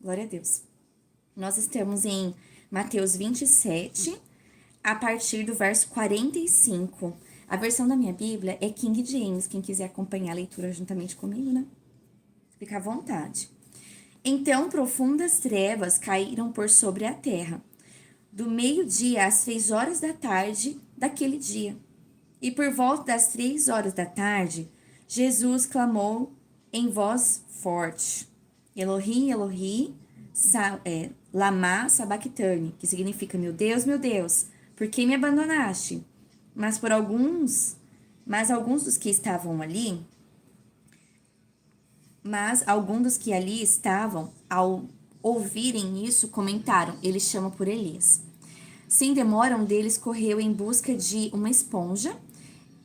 Glória a Deus. Nós estamos em Mateus 27, a partir do verso 45. A versão da minha Bíblia é King James, quem quiser acompanhar a leitura juntamente comigo, né? Fica à vontade. Então, profundas trevas caíram por sobre a terra, do meio-dia às 3 horas da tarde daquele dia. E por volta das 3 horas da tarde, Jesus clamou em voz forte: Elohi, Elohi, lama sabachthani, que significa: meu Deus, por que me abandonaste? Mas alguns dos que estavam ali, ao ouvirem isso, comentaram: ele chama por Elias. Sem demora, um deles correu em busca de uma esponja,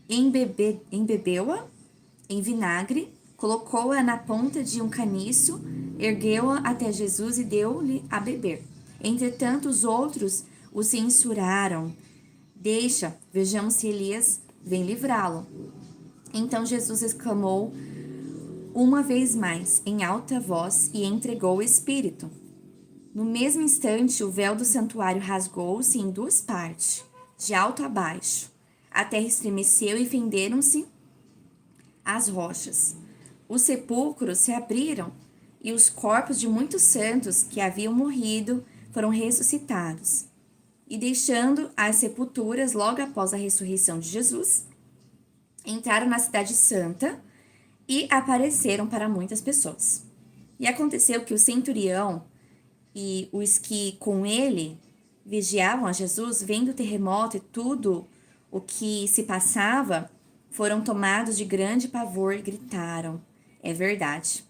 embebeu-a em vinagre, colocou-a na ponta de um caniço, ergueu-a até Jesus e deu-lhe a beber. Entretanto, os outros o censuraram. Deixa, vejamos se Elias vem livrá-lo. Então Jesus exclamou uma vez mais, em alta voz, e entregou o Espírito. No mesmo instante, o véu do santuário rasgou-se em 2 partes, de alto a baixo. A terra estremeceu e fenderam-se as rochas. Os sepulcros se abriram e os corpos de muitos santos que haviam morrido foram ressuscitados. E deixando as sepulturas logo após a ressurreição de Jesus, entraram na cidade santa e apareceram para muitas pessoas. E aconteceu que o centurião e os que com ele vigiavam a Jesus, vendo o terremoto e tudo o que se passava, foram tomados de grande pavor e gritaram: é verdade,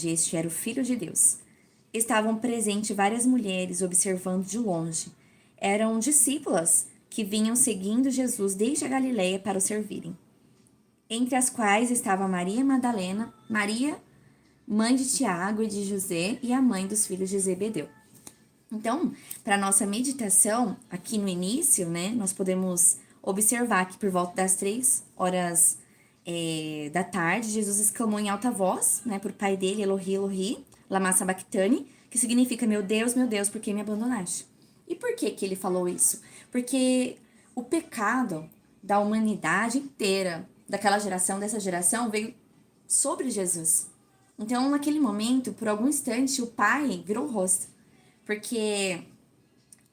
este era o Filho de Deus. Estavam presentes várias mulheres observando de longe. Eram discípulas que vinham seguindo Jesus desde a Galileia para o servirem. Entre as quais estava Maria Madalena, Maria, mãe de Tiago e de José, e a mãe dos filhos de Zebedeu. Então, para nossa meditação, aqui no início, né, nós podemos observar que por volta das 3 horas da tarde, Jesus exclamou em alta voz, né, para o pai dele: Elohi, Elohi, lama sabachthani, que significa: meu Deus, por que me abandonaste? E por que ele falou isso? Porque o pecado da humanidade inteira, dessa geração, veio sobre Jesus. Então, naquele momento, por algum instante, o pai virou o rosto, porque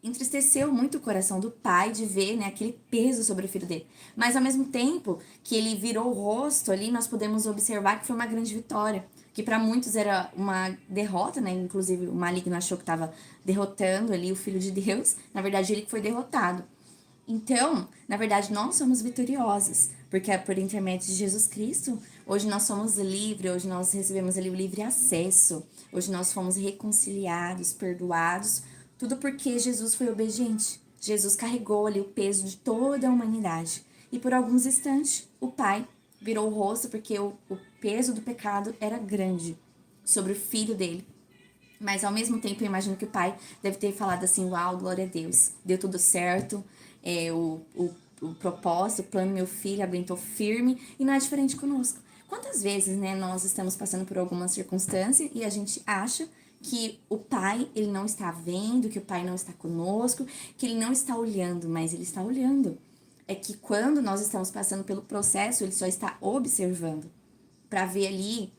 entristeceu muito o coração do pai de ver, né, aquele peso sobre o filho dele. Mas, ao mesmo tempo que ele virou o rosto ali, nós podemos observar que foi uma grande vitória, que para muitos era uma derrota, né? Inclusive, o maligno achou que estava derrotando ali o Filho de Deus. Na verdade, ele que foi derrotado. Então, na verdade, nós somos vitoriosos, porque por intermédio de Jesus Cristo, hoje nós somos livres, hoje nós recebemos ali o livre acesso, hoje nós fomos reconciliados, perdoados, tudo porque Jesus foi obediente. Jesus carregou ali o peso de toda a humanidade. E por alguns instantes, o Pai virou o rosto, porque o peso do pecado era grande sobre o filho dele. Mas ao mesmo tempo, eu imagino que o pai deve ter falado assim: uau, glória a Deus, deu tudo certo, o propósito, o plano do meu filho aguentou firme, e não é diferente conosco. Quantas vezes, né, nós estamos passando por alguma circunstância e a gente acha que o pai, ele não está vendo, que o pai não está conosco, que ele não está olhando, mas ele está olhando. É que quando nós estamos passando pelo processo, ele só está observando para ver ali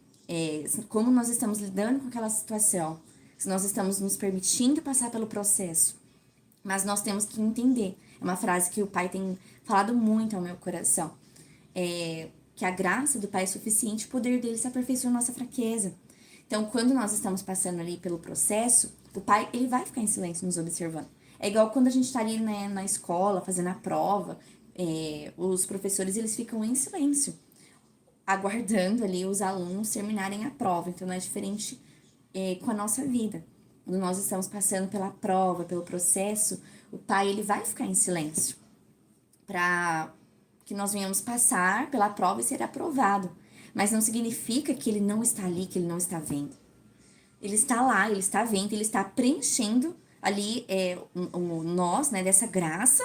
como nós estamos lidando com aquela situação, se nós estamos nos permitindo passar pelo processo. Mas nós temos que entender, é uma frase que o pai tem falado muito ao meu coração, que a graça do pai é suficiente, o poder dele se aperfeiçoa na nossa fraqueza. Então, quando nós estamos passando ali pelo processo, o pai, ele vai ficar em silêncio nos observando. É igual quando a gente tá ali, né, na escola, fazendo a prova, os professores, eles ficam em silêncio, aguardando ali os alunos terminarem a prova. Então, não é diferente com a nossa vida. Quando nós estamos passando pela prova, pelo processo, o pai, ele vai ficar em silêncio para que nós venhamos passar pela prova e ser aprovado. Mas não significa que ele não está ali, que ele não está vendo. Ele está lá, ele está vendo, ele está preenchendo ali nós, né, dessa graça,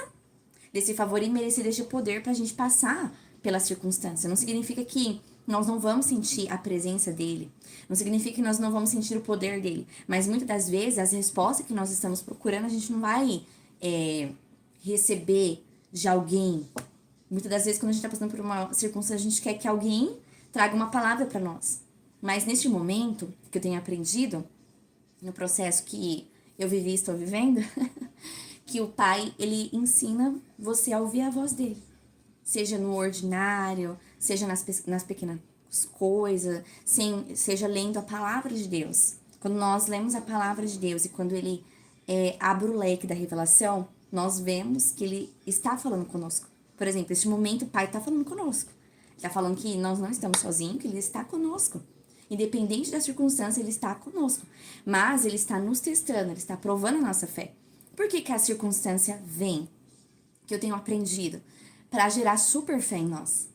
desse favor imerecido, deste poder para a gente passar pela circunstância. Não significa que nós não vamos sentir a presença dele. Não significa que nós não vamos sentir o poder dele. Mas muitas das vezes, as respostas que nós estamos procurando, a gente não vai receber de alguém. Muitas das vezes, quando a gente está passando por uma circunstância, a gente quer que alguém traga uma palavra para nós. Mas neste momento, que eu tenho aprendido, no processo que eu vivi e estou vivendo, que o Pai, ele ensina você a ouvir a voz dele. Seja no ordinário, seja nas pequenas coisas, seja lendo a palavra de Deus. Quando nós lemos a palavra de Deus e quando ele abre o leque da revelação, nós vemos que ele está falando conosco. Por exemplo, neste momento o Pai está falando conosco. Ele está falando que nós não estamos sozinhos, que ele está conosco. Independente da circunstância, ele está conosco. Mas ele está nos testando, ele está provando a nossa fé. Por que a circunstância vem? Que eu tenho aprendido para gerar super fé em nós.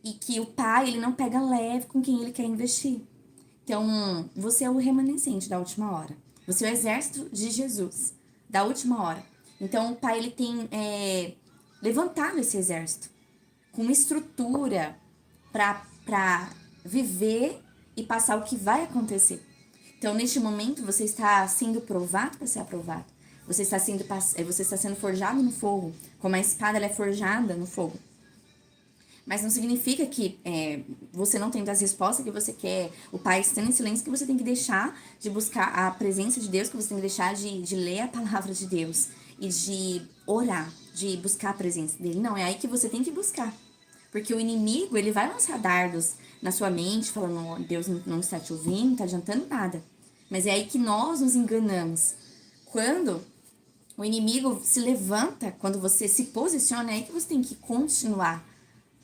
E que o Pai, ele não pega leve com quem ele quer investir. Então, você é o remanescente da última hora. Você é o exército de Jesus, da última hora. Então, o Pai, ele tem levantado esse exército com estrutura para viver e passar o que vai acontecer. Então, neste momento, você está sendo provado para ser aprovado. Você está sendo forjado no fogo, como a espada ela é forjada no fogo. Mas não significa que você não tendo as respostas que você quer, o Pai estando em silêncio, que você tem que deixar de buscar a presença de Deus, que você tem que deixar de ler a palavra de Deus e de orar, de buscar a presença dele. Não, é aí que você tem que buscar. Porque o inimigo, ele vai lançar dardos na sua mente, falando, oh, Deus não está te ouvindo, não está adiantando nada. Mas é aí que nós nos enganamos. Quando o inimigo se levanta, quando você se posiciona, é aí que você tem que continuar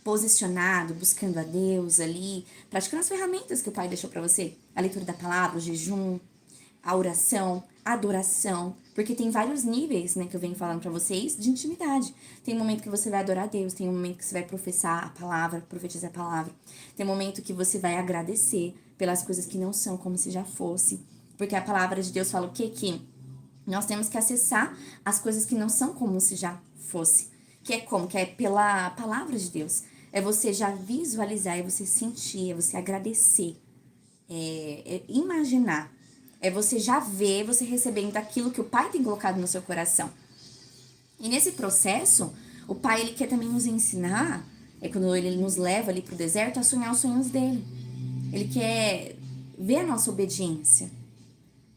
posicionado, buscando a Deus ali, praticando as ferramentas que o Pai deixou para você. A leitura da palavra, o jejum, a oração, a adoração, porque tem vários níveis, né, que eu venho falando para vocês, de intimidade. Tem um momento que você vai adorar a Deus, tem um momento que você vai professar a palavra, profetizar a palavra. Tem um momento que você vai agradecer pelas coisas que não são como se já fosse. Porque a palavra de Deus fala o quê? Que nós temos que acessar as coisas que não são como se já fosse. Que é como? Que é pela palavra de Deus. É você já visualizar, é você sentir, é você agradecer, é imaginar. É você já ver, você recebendo aquilo que o Pai tem colocado no seu coração. E nesse processo, o Pai, ele quer também nos ensinar, quando ele nos leva ali pro deserto, a sonhar os sonhos dele. Ele quer ver a nossa obediência.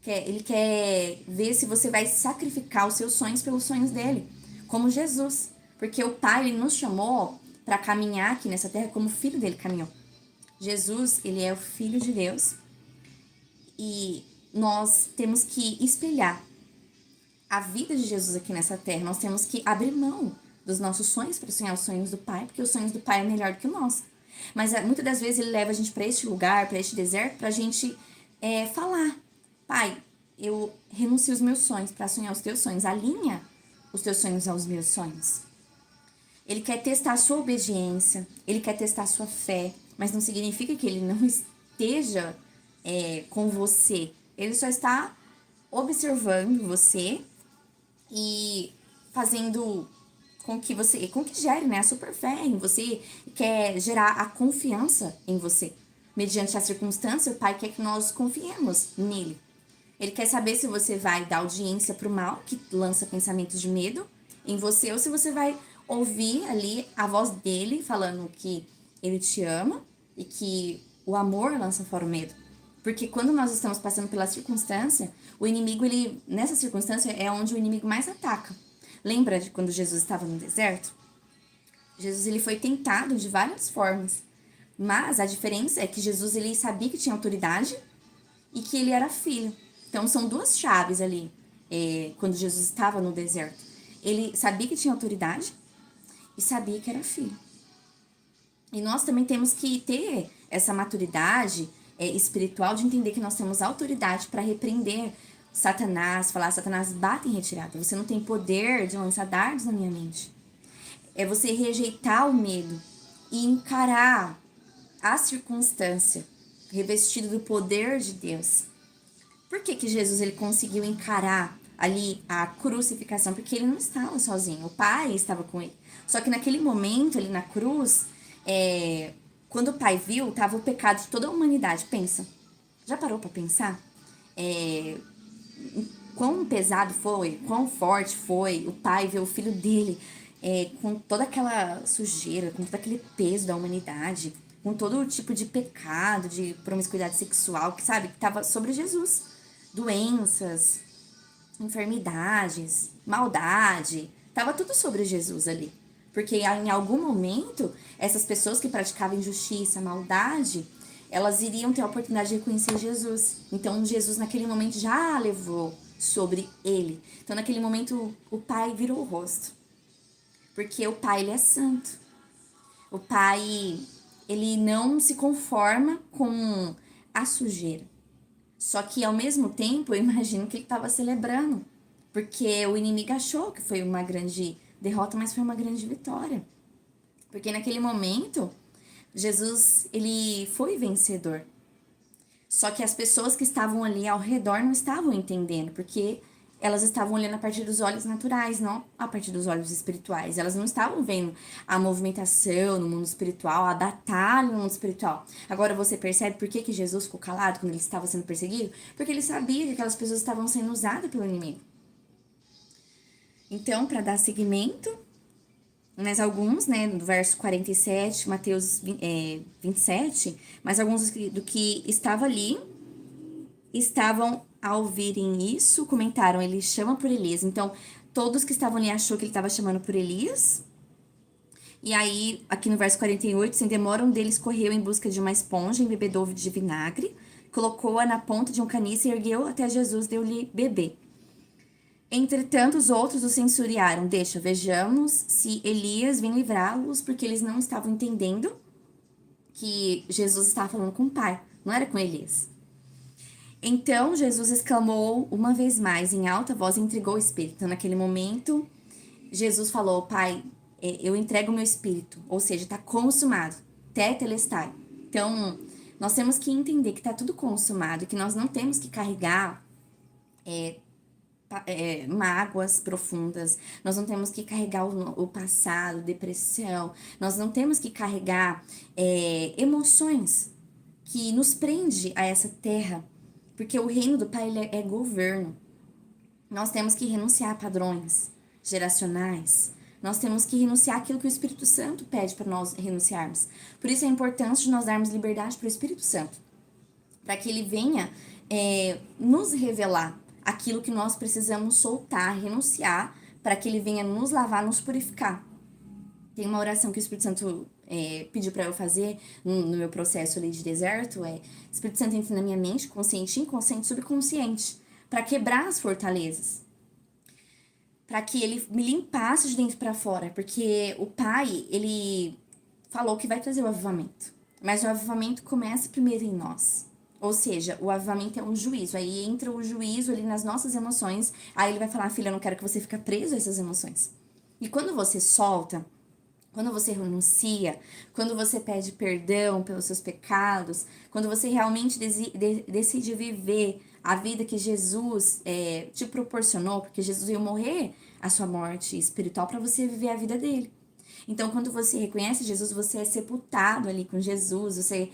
Ele quer ver se você vai sacrificar os seus sonhos pelos sonhos dele, como Jesus. Porque o Pai, ele nos chamou para caminhar aqui nessa terra como o filho dele caminhou. Jesus, ele é o Filho de Deus e nós temos que espelhar a vida de Jesus aqui nessa terra. Nós temos que abrir mão dos nossos sonhos para sonhar os sonhos do Pai, porque os sonhos do Pai é melhor do que o nosso. Mas muitas das vezes ele leva a gente para este lugar, para este deserto, para a gente falar: Pai, eu renuncio os meus sonhos para sonhar os teus sonhos. Alinha os teus sonhos aos meus sonhos. Ele quer testar a sua obediência, ele quer testar a sua fé, mas não significa que ele não esteja com você. Ele só está observando você e fazendo com que gere, né, a super fé em você, quer gerar a confiança em você. Mediante a circunstância, o Pai quer que nós confiemos nele. Ele quer saber se você vai dar audiência para o mal, que lança pensamentos de medo em você, ou se você vai ouvir ali a voz dele falando que ele te ama e que o amor lança fora o medo. Porque quando nós estamos passando pela circunstância, o inimigo, nessa circunstância, é onde o inimigo mais ataca. Lembra de quando Jesus estava no deserto? Jesus, ele foi tentado de várias formas. Mas a diferença é que Jesus, ele sabia que tinha autoridade e que ele era filho. Então, são duas chaves ali, quando Jesus estava no deserto. Ele sabia que tinha autoridade e sabia que era filho. E nós também temos que ter essa maturidade espiritual de entender que nós temos autoridade para repreender Satanás, falar: Satanás, bate em retirada. Você não tem poder de lançar dardos na minha mente. É você rejeitar o medo e encarar a circunstância revestido do poder de Deus. Por que Jesus ele conseguiu encarar ali a crucificação? Porque ele não estava sozinho, o Pai estava com ele. Só que naquele momento, ali na cruz, Quando o pai viu, tava o pecado de toda a humanidade. Pensa, já parou pra pensar? É, quão pesado foi, quão forte foi o pai ver o filho dele com toda aquela sujeira, com todo aquele peso da humanidade, com todo o tipo de pecado, de promiscuidade sexual, que sabe, que tava sobre Jesus. Doenças, enfermidades, maldade, tava tudo sobre Jesus ali. Porque em algum momento, essas pessoas que praticavam injustiça, maldade, elas iriam ter a oportunidade de reconhecer Jesus. Então, Jesus, naquele momento, já levou sobre ele. Então, naquele momento, o pai virou o rosto. Porque o pai, ele é santo. O pai, ele não se conforma com a sujeira. Só que, ao mesmo tempo, eu imagino que ele estava celebrando. Porque o inimigo achou que foi uma grande derrota, mas foi uma grande vitória. Porque naquele momento, Jesus, ele foi vencedor. Só que as pessoas que estavam ali ao redor não estavam entendendo, porque elas estavam olhando a partir dos olhos naturais, não a partir dos olhos espirituais. Elas não estavam vendo a movimentação no mundo espiritual, a batalha no mundo espiritual. Agora você percebe por que Jesus ficou calado quando ele estava sendo perseguido? Porque ele sabia que aquelas pessoas estavam sendo usadas pelo inimigo. Então, para dar seguimento, mas alguns, né, do verso 47, Mateus 27, mas alguns do que estava ali estavam ao ouvirem isso, comentaram, ele chama por Elias. Então, todos que estavam ali achou que ele estava chamando por Elias. E aí, aqui no verso 48, sem demora, um deles correu em busca de uma esponja, embebedou de vinagre, colocou-a na ponta de um caniço e ergueu até Jesus, deu-lhe beber. Entretanto, os outros o censuriaram. Deixa, vejamos se Elias vem livrá-los, porque eles não estavam entendendo que Jesus estava falando com o Pai, não era com Elias. Então, Jesus exclamou uma vez mais, em alta voz, e entregou o Espírito. Então, naquele momento, Jesus falou, Pai, eu entrego o meu Espírito. Ou seja, está consumado. Tetelestai. Então, nós temos que entender que está tudo consumado, que nós não temos que carregar mágoas profundas, nós não temos que carregar o passado, depressão, nós não temos que carregar emoções que nos prende a essa terra, porque o reino do Pai ele é governo. Nós temos que renunciar a padrões geracionais, nós temos que renunciar àquilo que o Espírito Santo pede para nós renunciarmos. Por isso é importante de nós darmos liberdade para o Espírito Santo, para que ele venha nos revelar aquilo que nós precisamos soltar, renunciar, para que ele venha nos lavar, nos purificar. Tem uma oração que o Espírito Santo pediu para eu fazer no meu processo ali de deserto, Espírito Santo entra na minha mente, consciente, inconsciente, subconsciente, para quebrar as fortalezas, para que ele me limpasse de dentro para fora, porque o Pai, ele falou que vai trazer o avivamento, mas o avivamento começa primeiro em nós. Ou seja, o avivamento é um juízo. Aí entra o juízo ali nas nossas emoções. Aí ele vai falar, filha, eu não quero que você fique preso a essas emoções. E quando você solta, quando você renuncia, quando você pede perdão pelos seus pecados, quando você realmente decide viver a vida que Jesus te proporcionou, porque Jesus veio morrer a sua morte espiritual para você viver a vida dele. Então, quando você reconhece Jesus, você é sepultado ali com Jesus, você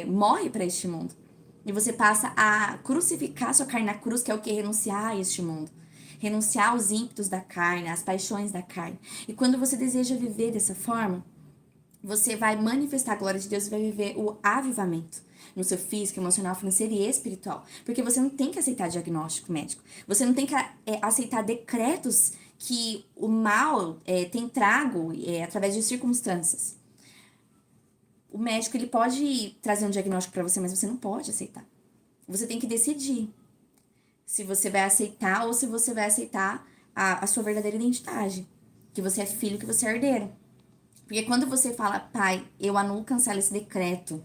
morre para este mundo. E você passa a crucificar sua carne na cruz, que é o que? Renunciar a este mundo. Renunciar aos ímpetos da carne, às paixões da carne. E quando você deseja viver dessa forma, você vai manifestar a glória de Deus e vai viver o avivamento no seu físico, emocional, financeiro e espiritual. Porque você não tem que aceitar diagnóstico médico. Você não tem que aceitar decretos que o mal tem trago através de circunstâncias. O médico ele pode trazer um diagnóstico para você, mas você não pode aceitar. Você tem que decidir se você vai aceitar ou se você vai aceitar a sua verdadeira identidade. Que você é filho, que você é herdeiro. Porque quando você fala, Pai, eu anulo, cancelo esse decreto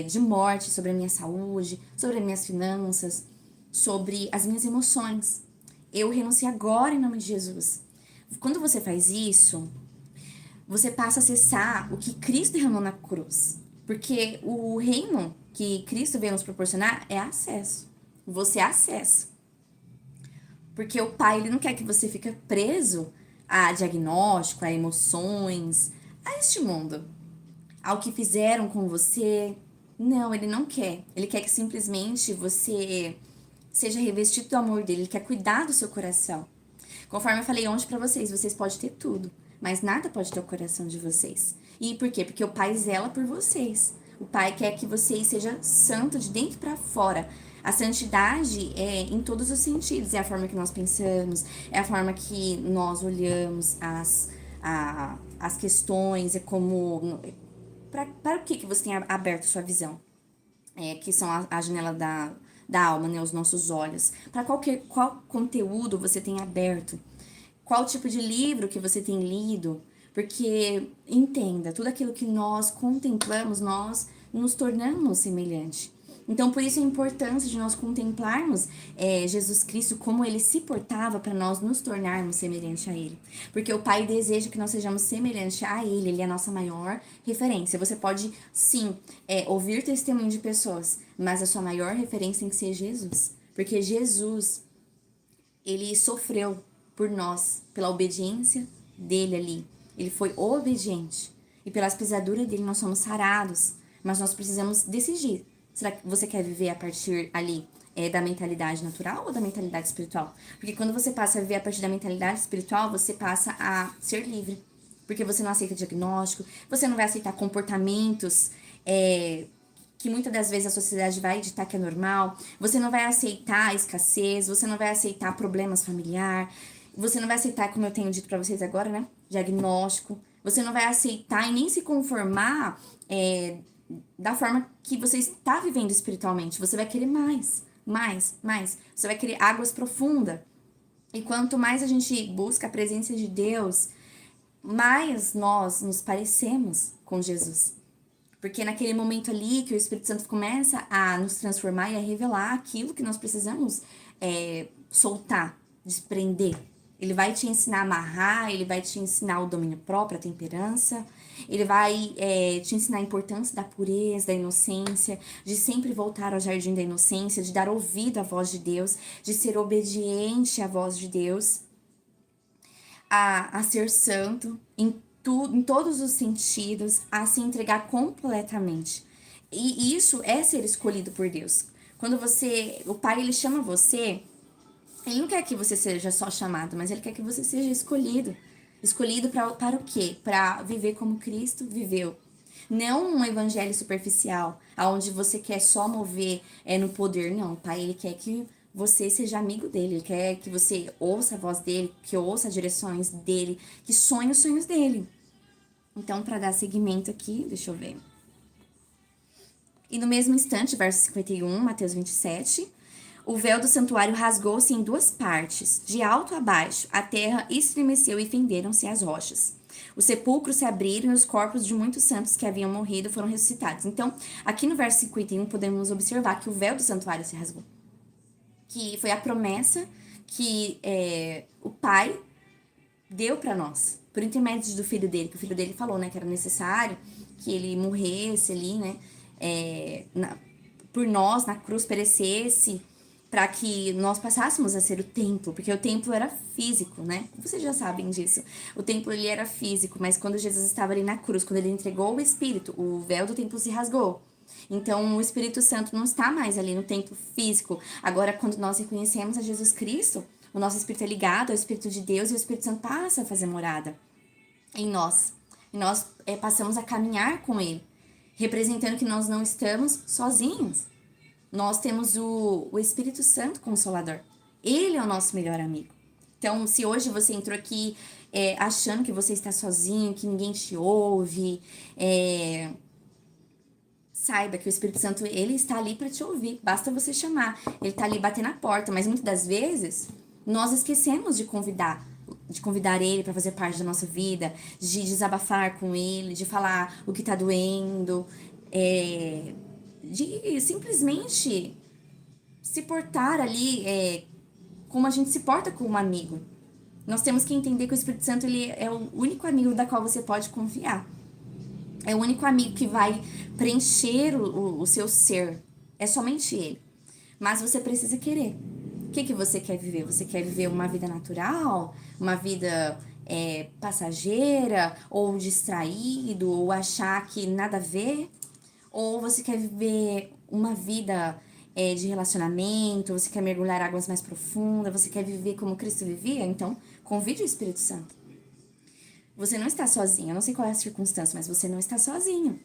de morte sobre a minha saúde, sobre as minhas finanças, sobre as minhas emoções. Eu renuncio agora em nome de Jesus. Quando você faz isso, você passa a acessar o que Cristo derramou na cruz. Porque o reino que Cristo veio nos proporcionar é acesso. Você acessa. Porque o Pai, ele não quer que você fique preso a diagnóstico, a emoções, a este mundo. ao que fizeram com você. Não, ele não quer. Ele quer que simplesmente você seja revestido do amor dele. Ele quer cuidar do seu coração. Conforme eu falei ontem pra vocês, vocês podem ter tudo, mas nada pode ter o coração de vocês. E por quê? Porque o Pai zela por vocês. O Pai quer que vocês sejam santos de dentro pra fora. A santidade é em todos os sentidos. É a forma que nós pensamos, é a forma que nós olhamos as questões, é como... Para o que você tem aberto sua visão? Que são a janela da alma, né? Os nossos olhos. Para qual conteúdo você tem aberto? Qual tipo de livro que você tem lido? Porque, entenda, tudo aquilo que nós contemplamos, nós nos tornamos semelhante. Então, por isso a importância de nós contemplarmos Jesus Cristo, como ele se portava para nós nos tornarmos semelhante a ele. Porque o Pai deseja que nós sejamos semelhantes a ele é a nossa maior referência. Você pode, sim, ouvir testemunho de pessoas, mas a sua maior referência tem que ser Jesus. Porque Jesus, ele sofreu por nós, pela obediência dele ali. Ele foi obediente. E pelas pisaduras dele nós somos sarados. Mas nós precisamos decidir. Será que você quer viver a partir ali da mentalidade natural ou da mentalidade espiritual? Porque quando você passa a viver a partir da mentalidade espiritual, você passa a ser livre. Porque você não aceita diagnóstico, você não vai aceitar comportamentos que muitas das vezes a sociedade vai ditar que é normal. Você não vai aceitar a escassez, você não vai aceitar problemas familiares, você não vai aceitar, como eu tenho dito pra vocês agora, né? Diagnóstico. Você não vai aceitar e nem se conformar da forma que você está vivendo espiritualmente. Você vai querer mais, mais, mais. Você vai querer águas profundas. E quanto mais a gente busca a presença de Deus, mais nós nos parecemos com Jesus. Porque naquele momento ali que o Espírito Santo começa a nos transformar e a revelar aquilo que nós precisamos soltar, desprender. Ele vai te ensinar a amarrar, ele vai te ensinar o domínio próprio, a temperança. Ele vai te ensinar a importância da pureza, da inocência, de sempre voltar ao jardim da inocência, de dar ouvido à voz de Deus, de ser obediente à voz de Deus, a ser santo em todos os sentidos, a se entregar completamente. E isso é ser escolhido por Deus. Quando o Pai, ele chama você, ele não quer que você seja só chamado, mas ele quer que você seja escolhido. Escolhido para o quê? Para viver como Cristo viveu. Não um evangelho superficial, onde você quer só mover no poder. Não, o Pai, ele quer que você seja amigo dele. Ele quer que você ouça a voz dele, que ouça as direções dele, que sonhe os sonhos dele. Então, para dar seguimento aqui, deixa eu ver. E no mesmo instante, verso 51, Mateus 27... O véu do santuário rasgou-se em duas partes, de alto a baixo, a terra estremeceu e fenderam-se as rochas. Os sepulcros se abriram e os corpos de muitos santos que haviam morrido foram ressuscitados. Então, aqui no verso 51, podemos observar que o véu do santuário se rasgou. Que foi a promessa que o Pai deu para nós, por intermédio do filho dele, que o filho dele falou, né, que era necessário que ele morresse ali, né, por nós, na cruz, perecesse, para que nós passássemos a ser o templo, porque o templo era físico, né? Vocês já sabem disso. O templo, ele era físico, mas quando Jesus estava ali na cruz, quando ele entregou o Espírito, o véu do templo se rasgou. Então, o Espírito Santo não está mais ali no templo físico. Agora, quando nós reconhecemos a Jesus Cristo, o nosso Espírito é ligado ao Espírito de Deus e o Espírito Santo passa a fazer morada em nós. E nós passamos a caminhar com ele, representando que nós não estamos sozinhos. Nós temos o Espírito Santo Consolador. Ele é o nosso melhor amigo. Então, se hoje você entrou aqui achando que você está sozinho, que ninguém te ouve, saiba que o Espírito Santo, ele está ali para te ouvir. Basta você chamar. Ele está ali batendo na porta. Mas muitas das vezes, nós esquecemos de convidar ele para fazer parte da nossa vida, de desabafar com ele, de falar o que está doendo, de simplesmente se portar ali como a gente se porta com um amigo. Nós temos que entender que o Espírito Santo, ele é o único amigo da qual você pode confiar. É o único amigo que vai preencher o seu ser. É somente ele. Mas você precisa querer. O que você quer viver? Você quer viver uma vida natural? Uma vida passageira, ou distraído, ou achar que nada a ver? Ou você quer viver uma vida de relacionamento, você quer mergulhar águas mais profundas, você quer viver como Cristo vivia? Então, convide o Espírito Santo. Você não está sozinho, eu não sei qual é a circunstância, mas você não está sozinho.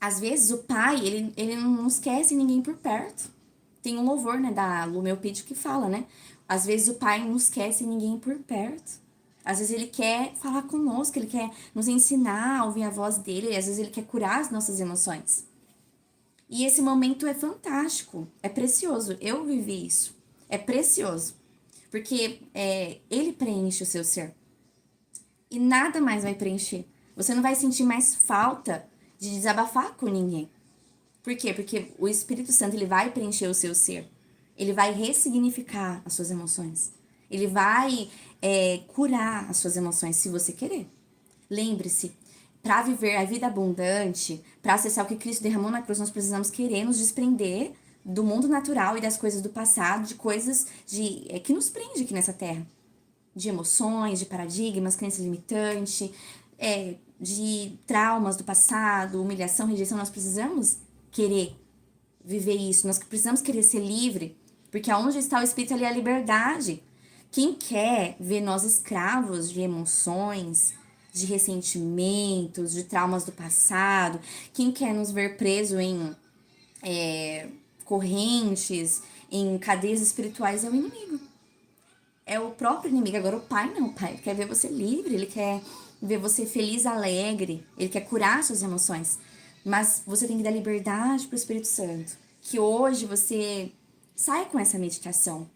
Às vezes o pai, ele não esquece ninguém por perto. Tem um louvor, né, da Lumeu Pide que fala, né? Às vezes o pai não esquece ninguém por perto. Às vezes ele quer falar conosco, ele quer nos ensinar a ouvir a voz dele, às vezes ele quer curar as nossas emoções. E esse momento é fantástico, é precioso. Eu vivi isso. É precioso. Porque ele preenche o seu ser. E nada mais vai preencher. Você não vai sentir mais falta de desabafar com ninguém. Por quê? Porque o Espírito Santo ele vai preencher o seu ser. Ele vai ressignificar as suas emoções. Ele vai curar as suas emoções, se você querer. Lembre-se, para viver a vida abundante, para acessar o que Cristo derramou na cruz, nós precisamos querer nos desprender do mundo natural e das coisas do passado, de coisas que nos prende aqui nessa terra. De emoções, de paradigmas, crença limitante, de traumas do passado, humilhação, rejeição. Nós precisamos querer viver isso, nós precisamos querer ser livre, porque aonde está o Espírito ali é a liberdade. Quem quer ver nós escravos de emoções, de ressentimentos, de traumas do passado, quem quer nos ver preso em correntes, em cadeias espirituais é o inimigo. É o próprio inimigo. Agora o pai não, o pai quer ver você livre, ele quer ver você feliz, alegre, ele quer curar suas emoções. Mas você tem que dar liberdade para o Espírito Santo. Que hoje você saia com essa meditação.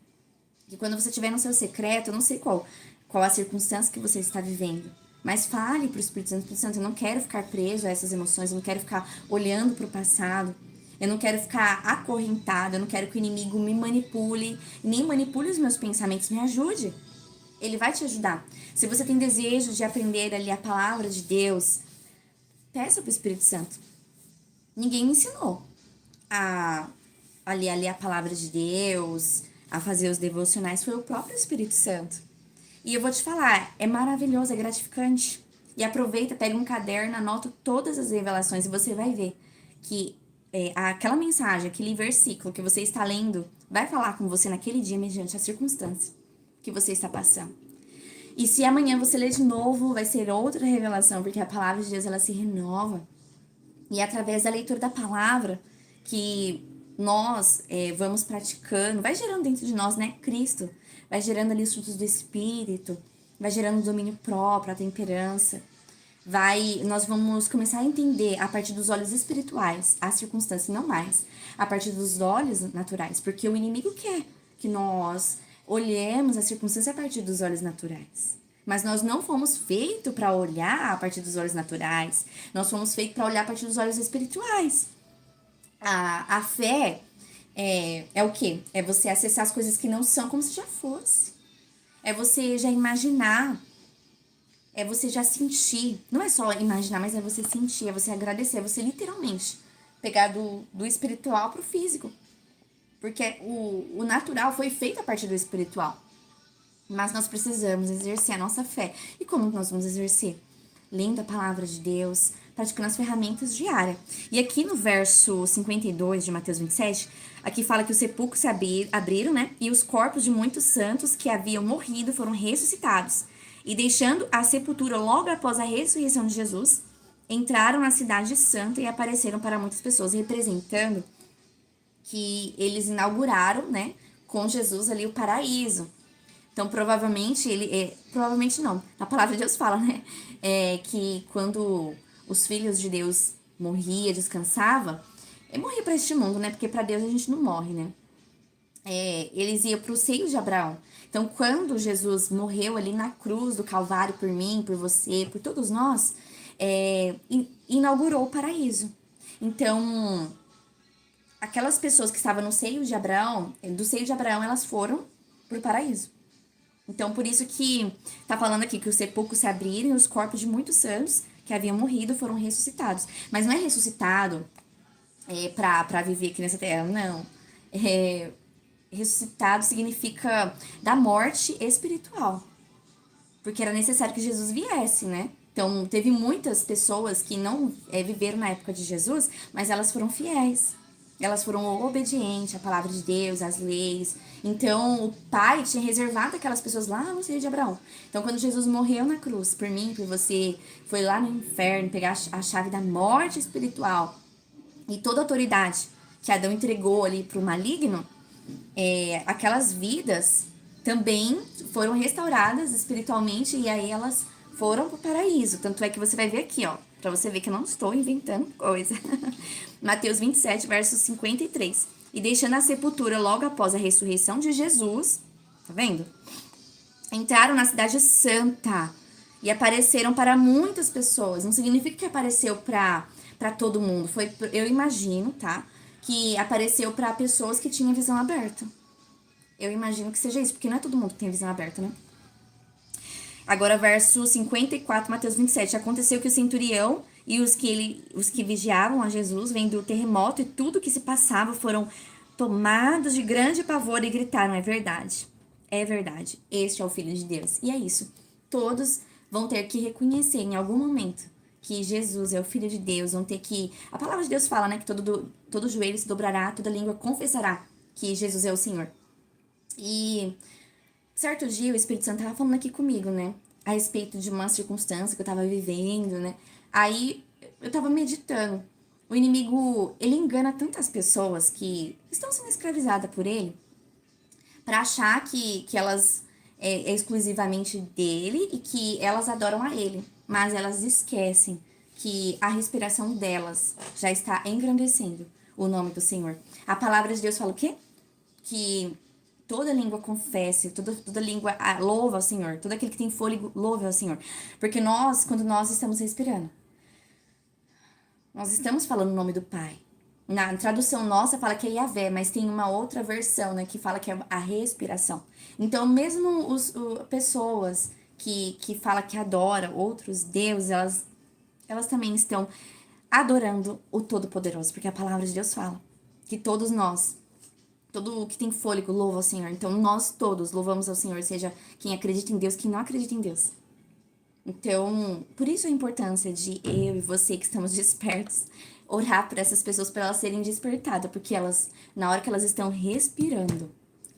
Que quando você estiver no seu secreto, eu não sei qual a circunstância que você está vivendo, mas fale para o Espírito Santo, eu não quero ficar preso a essas emoções, eu não quero ficar olhando para o passado, eu não quero ficar acorrentado, eu não quero que o inimigo me manipule, nem manipule os meus pensamentos, me ajude. Ele vai te ajudar. Se você tem desejo de aprender ali a palavra de Deus, peça para o Espírito Santo. Ninguém me ensinou a ler a palavra de Deus, a fazer os devocionais, foi o próprio Espírito Santo. E eu vou te falar, é maravilhoso, é gratificante. E aproveita, pega um caderno, anota todas as revelações e você vai ver que aquela mensagem, aquele versículo que você está lendo, vai falar com você naquele dia mediante a circunstância que você está passando. E se amanhã você ler de novo, vai ser outra revelação, porque a palavra de Deus, ela se renova. E é através da leitura da palavra que nós vamos praticando, vai gerando dentro de nós, né, Cristo, vai gerando ali os frutos do Espírito, vai gerando o domínio próprio, a temperança, nós vamos começar a entender a partir dos olhos espirituais as circunstâncias, não mais a partir dos olhos naturais, porque o inimigo quer que nós olhemos a circunstância a partir dos olhos naturais. Mas nós não fomos feitos para olhar a partir dos olhos naturais, nós fomos feitos para olhar a partir dos olhos espirituais. A fé é o quê? É você acessar as coisas que não são como se já fosse. É você já imaginar. É você já sentir. Não é só imaginar, mas é você sentir, é você agradecer, é você literalmente pegar do espiritual pro físico. Porque o natural foi feito a partir do espiritual. Mas nós precisamos exercer a nossa fé. E como nós vamos exercer? Lendo a palavra de Deus, praticando as ferramentas diárias. E aqui no verso 52 de Mateus 27, aqui fala que os sepulcros se abriram, né? E os corpos de muitos santos que haviam morrido foram ressuscitados. E deixando a sepultura logo após a ressurreição de Jesus, entraram na cidade santa e apareceram para muitas pessoas, representando que eles inauguraram, né, com Jesus ali o paraíso. Então, provavelmente, provavelmente não, a palavra de Deus fala, né, que quando os filhos de Deus morria, descansava, morria para este mundo, né, porque para Deus a gente não morre, né, eles iam para o seio de Abraão. Então, quando Jesus morreu ali na cruz do Calvário por mim, por você, por todos nós, inaugurou o paraíso. Então, aquelas pessoas que estavam no seio de Abraão, do seio de Abraão, elas foram para o paraíso. Então, por isso que tá falando aqui que os sepulcros se abriram e os corpos de muitos santos que haviam morrido foram ressuscitados. Mas não é ressuscitado para viver aqui nessa terra, não. Ressuscitado significa da morte espiritual. porque era necessário que Jesus viesse, né? Então, teve muitas pessoas que não viveram na época de Jesus, mas elas foram fiéis. Elas foram obedientes à palavra de Deus, às leis. Então, o Pai tinha reservado aquelas pessoas lá no seio de Abraão. Então, quando Jesus morreu na cruz, por mim, por você, foi lá no inferno pegar a chave da morte espiritual e toda a autoridade que Adão entregou ali para o maligno, aquelas vidas também foram restauradas espiritualmente e aí elas foram para o paraíso. Tanto é que você vai ver aqui, ó, para você ver que eu não estou inventando coisa. Mateus 27, verso 53. E deixando a sepultura logo após a ressurreição de Jesus, tá vendo? Entraram na cidade santa e apareceram para muitas pessoas. Não significa que apareceu para todo mundo. Foi, eu imagino, tá? Que apareceu para pessoas que tinham visão aberta. Eu imagino que seja isso, porque não é todo mundo que tem visão aberta, né? Agora, verso 54, Mateus 27. Aconteceu que o centurião e os que vigiavam a Jesus, vendo o terremoto e tudo que se passava, foram tomados de grande pavor e gritaram: é verdade, é verdade, este é o Filho de Deus. E é isso. Todos vão ter que reconhecer em algum momento que Jesus é o Filho de Deus, vão ter que... A palavra de Deus fala, né, que todo joelho se dobrará, toda língua confessará que Jesus é o Senhor. E certo dia o Espírito Santo tava falando aqui comigo, né? A respeito de uma circunstância que eu tava vivendo, né? Aí eu tava meditando. O inimigo, ele engana tantas pessoas que estão sendo escravizadas por ele pra achar que elas é exclusivamente dele e que elas adoram a ele. Mas elas esquecem que a respiração delas já está engrandecendo o nome do Senhor. A palavra de Deus fala o quê? Que toda língua confesse, toda língua louva ao Senhor, todo aquele que tem fôlego louva ao Senhor. Porque nós, quando nós estamos respirando, nós estamos falando o nome do Pai. Na tradução nossa fala que é Yahvé, mas tem uma outra versão, né, que fala que é a respiração. Então, mesmo pessoas que falam que adoram outros deuses, elas também estão adorando o Todo-Poderoso, porque a palavra de Deus fala que todos nós, todo que tem fôlego louva ao Senhor. Então, nós todos louvamos ao Senhor, seja quem acredita em Deus, quem não acredita em Deus. Então, por isso a importância de eu e você que estamos despertos, orar por essas pessoas para elas serem despertadas, porque elas, na hora que elas estão respirando,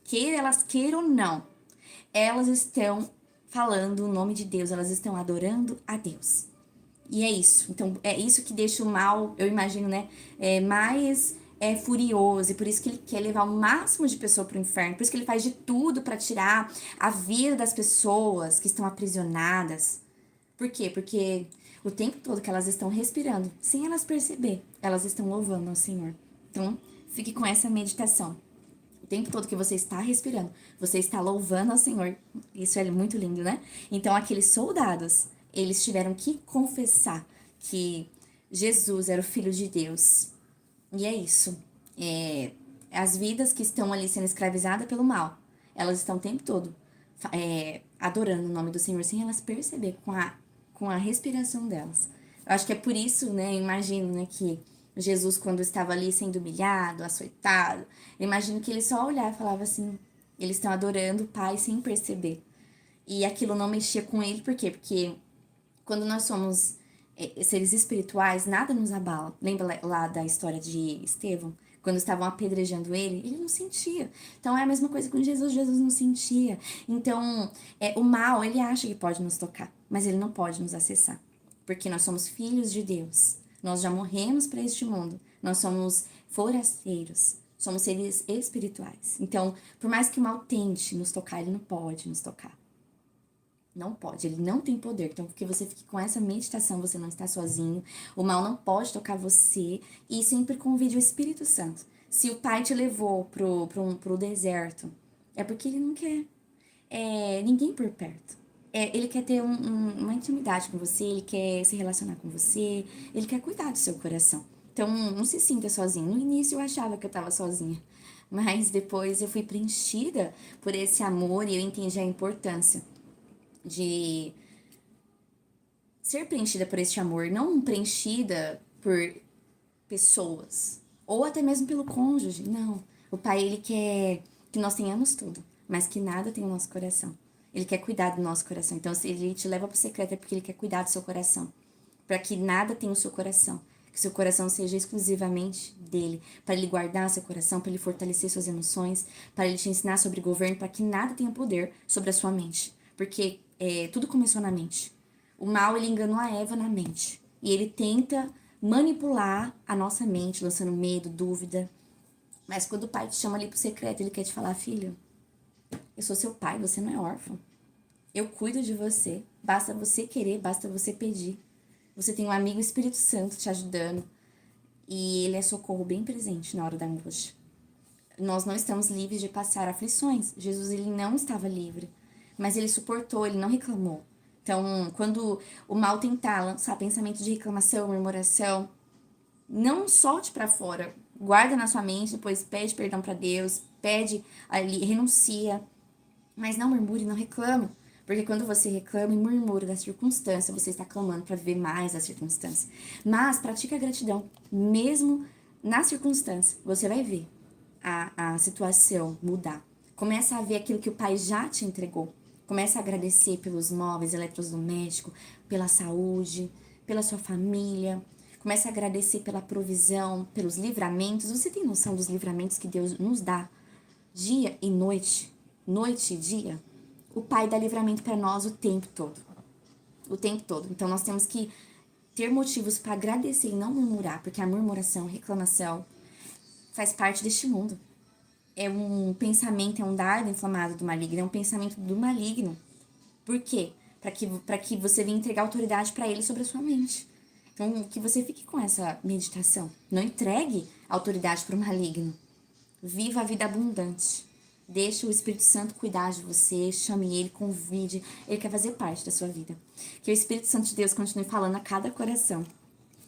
quer elas queiram ou não, elas estão falando o nome de Deus, elas estão adorando a Deus. E é isso. Então, é isso que deixa o mal, eu imagino, né, mais furioso. E por isso que ele quer levar o máximo de pessoa pro inferno. Por isso que ele faz de tudo para tirar a vida das pessoas que estão aprisionadas. Por quê? Porque o tempo todo que elas estão respirando, sem elas perceber, elas estão louvando ao Senhor. Então, fique com essa meditação. O tempo todo que você está respirando, você está louvando ao Senhor. Isso é muito lindo, né? Então, aqueles soldados, eles tiveram que confessar que Jesus era o Filho de Deus. E é isso. As vidas que estão ali sendo escravizadas pelo mal, elas estão o tempo todo adorando o nome do Senhor sem elas perceber com a respiração delas. Eu acho que é por isso, né, eu imagino, né, que Jesus, quando estava ali sendo humilhado, açoitado, eu imagino que ele só olhava e falava assim, eles estão adorando o Pai sem perceber. E aquilo não mexia com ele, por quê? Porque quando nós somos seres espirituais, nada nos abala. Lembra lá da história de Estevão? Quando estavam apedrejando ele não sentia. Então é a mesma coisa com Jesus, Jesus não sentia. Então, o mal, ele acha que pode nos tocar, mas ele não pode nos acessar. Porque nós somos filhos de Deus. Nós já morremos para este mundo. Nós somos forasteiros. Somos seres espirituais. Então, por mais que o mal tente nos tocar, ele não pode nos tocar. Não pode, ele não tem poder. Então, que você fique com essa meditação, você não está sozinho. O mal não pode tocar você. E sempre convide o Espírito Santo. Se o Pai te levou pro deserto, é porque ele não quer ninguém por perto. Ele quer ter uma intimidade com você, ele quer se relacionar com você, ele quer cuidar do seu coração. Então, não se sinta sozinho. No início eu achava que eu estava sozinha, mas depois eu fui preenchida por esse amor e eu entendi a importância de ser preenchida por este amor, não preenchida por pessoas, ou até mesmo pelo cônjuge, não. O Pai, ele quer que nós tenhamos tudo, mas que nada tenha o nosso coração. Ele quer cuidar do nosso coração. Então, se ele te leva pro secreto, é porque ele quer cuidar do seu coração. Para que nada tenha o seu coração. Que seu coração seja exclusivamente dele. Para ele guardar seu coração, para ele fortalecer suas emoções, para ele te ensinar sobre governo, para que nada tenha poder sobre a sua mente. Porque tudo começou na mente. O mal, ele enganou a Eva na mente. E ele tenta manipular a nossa mente, lançando medo, dúvida. Mas quando o pai te chama ali pro secreto, ele quer te falar: filho, eu sou seu pai, você não é órfão. Eu cuido de você. Basta você querer, basta você pedir. Você tem um amigo Espírito Santo te ajudando. E ele é socorro bem presente na hora da angústia. Nós não estamos livres de passar aflições. Jesus, ele não estava livre. Mas ele suportou, ele não reclamou. Então, quando o mal tentar lançar pensamento de reclamação, murmuração, não solte pra fora. Guarda na sua mente, depois pede perdão pra Deus, pede ali, renuncia. Mas não murmure, não reclame. Porque quando você reclama e murmura da circunstância, você está clamando para viver mais da circunstância. Mas pratique a gratidão, mesmo na circunstância. Você vai ver a situação mudar. Começa a ver aquilo que o pai já te entregou. Começa a agradecer pelos móveis, eletrodomésticos, pela saúde, pela sua família. Começa a agradecer pela provisão, pelos livramentos. Você tem noção dos livramentos que Deus nos dá dia e noite? Noite e dia? O Pai dá livramento para nós o tempo todo. O tempo todo. Então, nós temos que ter motivos para agradecer e não murmurar, porque a murmuração, reclamação, faz parte deste mundo. É um pensamento, é um dardo inflamado do maligno, é um pensamento do maligno. Por quê? Para que você venha entregar autoridade para ele sobre a sua mente. Então, que você fique com essa meditação. Não entregue a autoridade para o maligno. Viva a vida abundante. Deixe o Espírito Santo cuidar de você, chame ele, convide. Ele quer fazer parte da sua vida. Que o Espírito Santo de Deus continue falando a cada coração.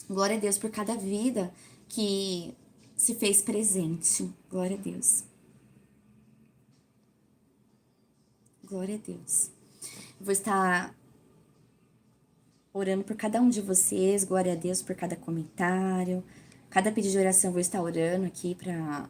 Glória a Deus por cada vida que se fez presente. Glória a Deus. Glória a Deus. Vou estar orando por cada um de vocês. Glória a Deus por cada comentário. Cada pedido de oração eu vou estar orando aqui para